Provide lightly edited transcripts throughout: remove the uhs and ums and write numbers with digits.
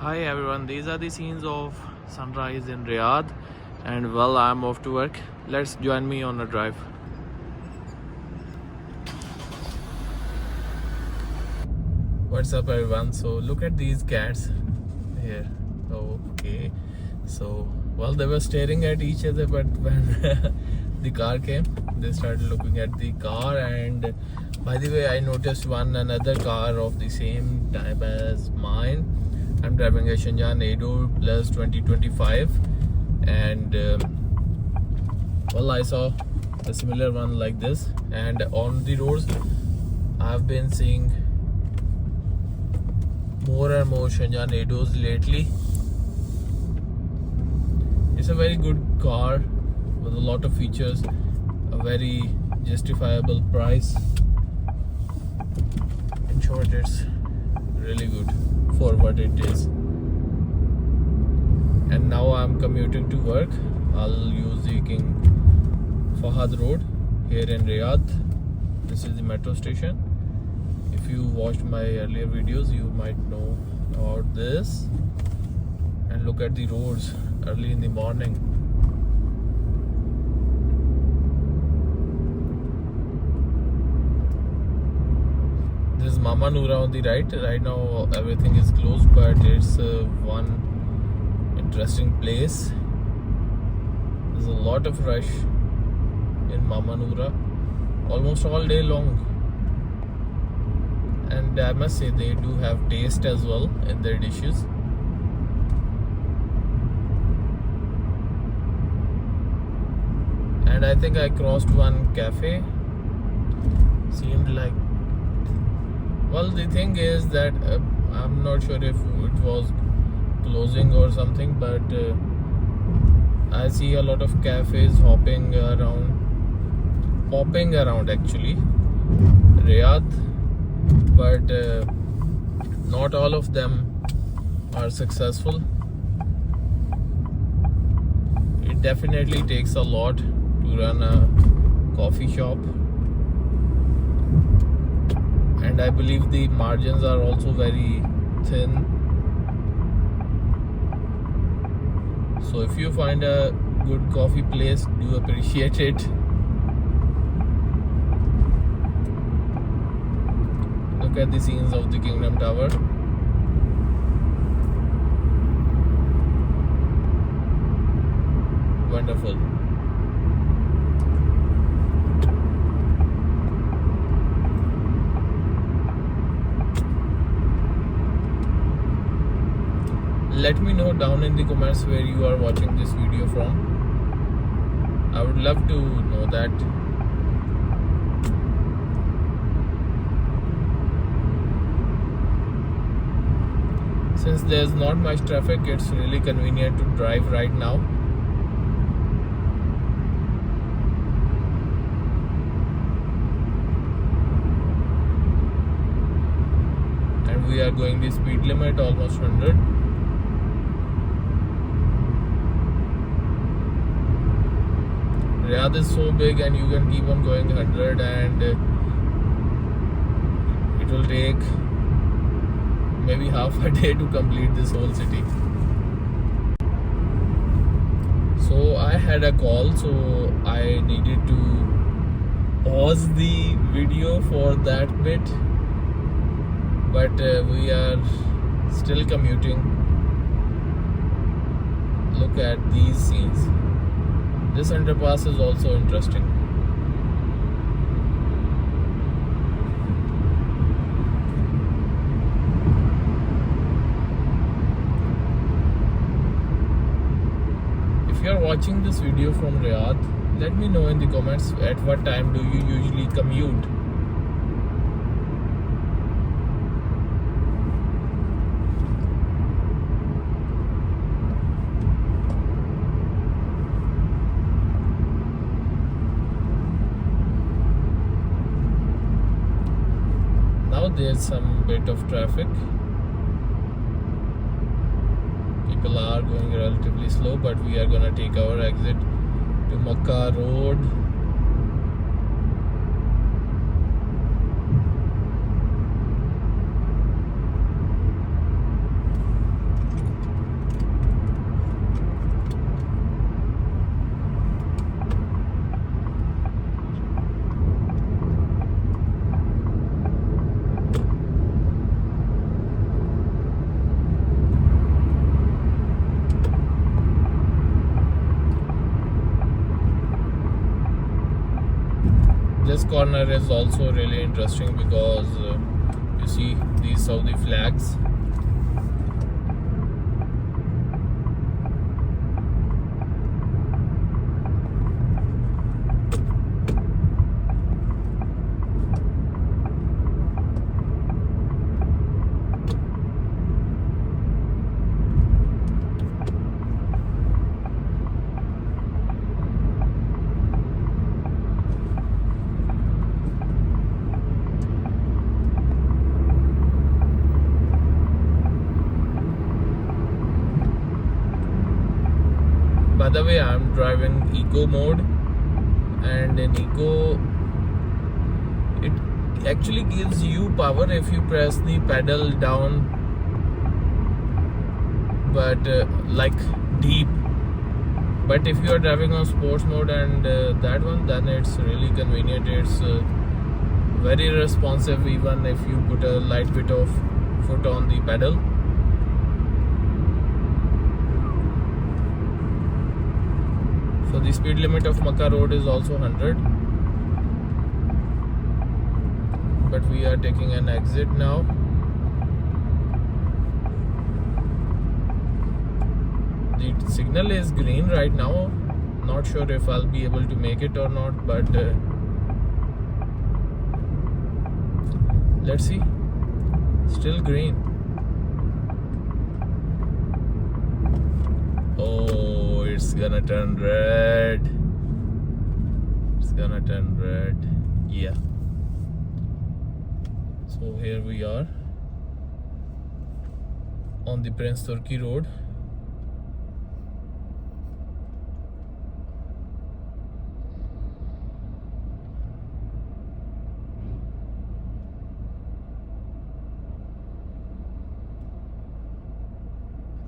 Hi everyone, these are the scenes of sunrise in Riyadh, and well, I'm off to work. Let's join me on a drive. What's up everyone? So look at these cats here. Okay, so well, they were staring at each other, but when the car came, they started looking at the car. And by the way, I noticed another car of the same type as mine. I'm driving a Shenzhen Edo Plus 2025, and well, I saw a similar one like this. And on the roads, I've been seeing more and more Shenzhen Edos lately. It's a very good car with a lot of features, a very justifiable price. In short, it's really good for what it is. And now I'm commuting to work. I'll use the King Fahad Road here in Riyadh. This is the metro station. If you watched my earlier videos, you might know about this. And look at the roads early in the morning. This is Mama Noora on the right. Right now everything is closed, but it's one interesting place. There's a lot of rush in Mama Noora almost all day long. And I must say, they do have taste as well in their dishes. And I think I crossed one cafe. Seemed like, well, the thing is that I'm not sure if it was closing or something, but I see a lot of cafes popping around actually Riyadh, but not all of them are successful. It definitely takes a lot to run a coffee shop, and I believe the margins are also very thin. So if you find a good coffee place, do appreciate it. Look at the scenes of the Kingdom Tower. Wonderful. Let me know down in the comments where you are watching this video from. I would love to know that. Since there's not much traffic, it's really convenient to drive right now. And we are going the speed limit, almost 100. Riyadh is so big and you can keep on going 100, and it will take maybe half a day to complete this whole city. So I had a call, so I needed to pause the video for that bit, but we are still commuting. Look at these scenes. This underpass is also interesting. If you are watching this video from Riyadh, let me know in the comments at what time do you usually commute. Now there's some bit of traffic. People are going relatively slow, but we are gonna take our exit to Makkah Road. corner is also really interesting because you see these Saudi flags. By the way, I'm driving eco mode, and in eco it actually gives you power if you press the pedal down, but like deep. But if you are driving on sports mode and that one, then it's really convenient. It's very responsive even if you put a light bit of foot on the pedal. So the speed limit of Makkah Road is also 100. But we are taking an exit now. The signal is green right now. Not sure if I'll be able to make it or not, but let's see. Still green. Oh, it's gonna turn red. It's gonna turn red. Yeah. So here we are on the Prince Turki Road.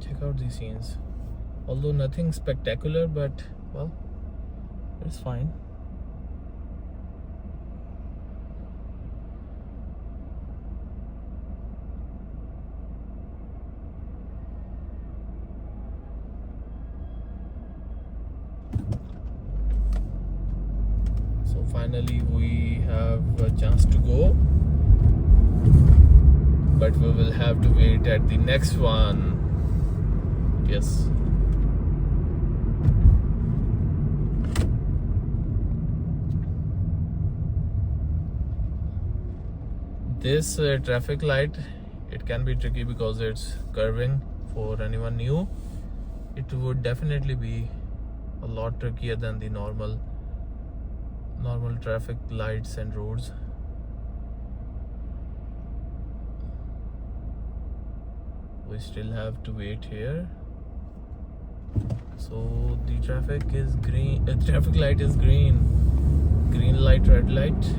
Check out these scenes. Although nothing spectacular, but well, it's fine. So finally we have a chance to go, but we will have to wait at the next one. Yes. This traffic light, it can be tricky because it's curving. For anyone new, it would definitely be a lot trickier than the normal traffic lights and roads. We still have to wait here. So the traffic is green. Traffic light is green. Green light, red light.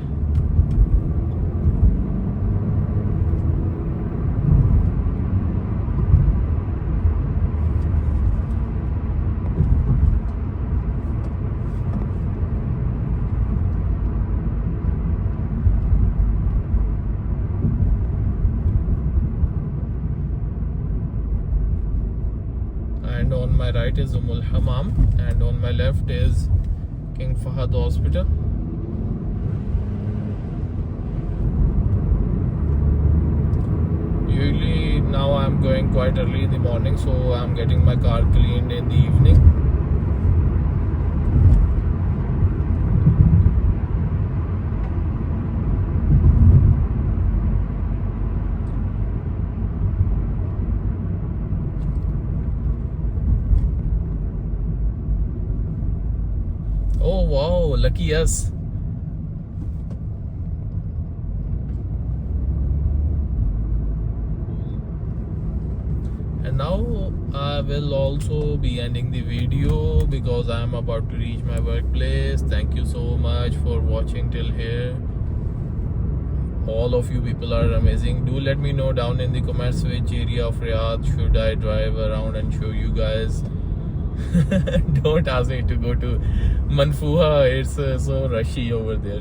And on my right is Umm Al Hammam, and on my left is King Fahad Hospital. Usually now I'm going quite early in the morning, so I'm getting my car cleaned in the evening. Oh wow, lucky us. And now I will also be ending the video because I am about to reach my workplace. Thank you so much for watching till here. All of you people are amazing. Do let me know down in the comments which area of Riyadh should I drive around and show you guys. Don't ask me to go to Manfuha. It's so rushy over there.